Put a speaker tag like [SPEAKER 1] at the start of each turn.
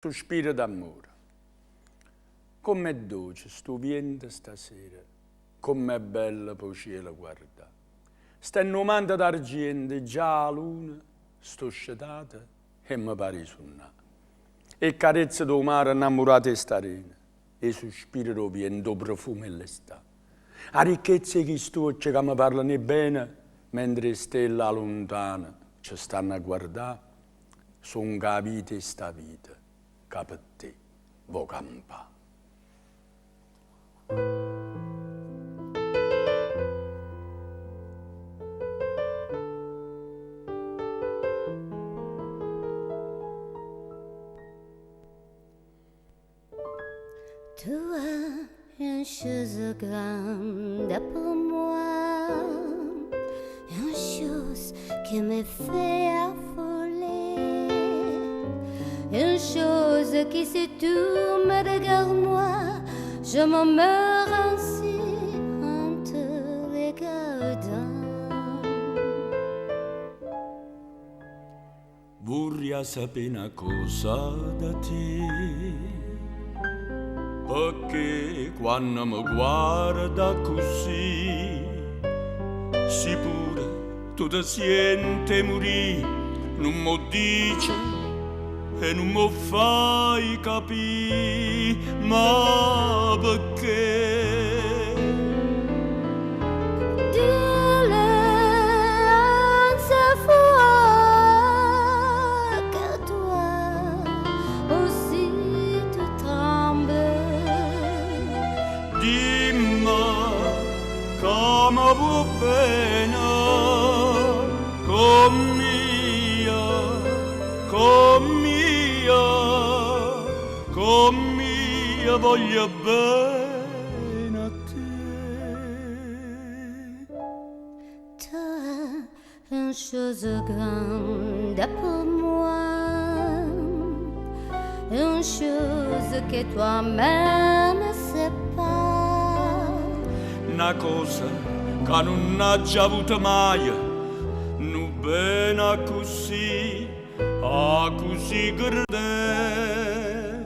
[SPEAKER 1] sospiro d'amore. Com'è dolce sto vento stasera, com'è bella poi cielo guarda. Sta in un manto d'argento, già la luna, sto scetata e mi pare suonà. E carezza del mare innamorata e starina, e sospiro del vento, profumo e l'estate. A ricchezza che sto che mi parlano bene, mentre le stelle lontane ci stanno a guardare, sono la vita e sta vita, che per te vo campa.
[SPEAKER 2] Tu as une chose grande pour moi, une chose qui me fait affoler, une chose qui si tu me regardes moi, je me meurs ainsi en te regardant.
[SPEAKER 1] Vorrei sapere una cosa da te, perché quando mi guarda così, sicura tu ti senti morire, non mi dici e non mi fai capire, ma perché? Come va bene con mia voglio bene a te.
[SPEAKER 2] Tu as une chose grande pour moi, une chose que toi-même ne sais pas.
[SPEAKER 1] Una cosa che non ha già avuto mai, non bene così, così grande.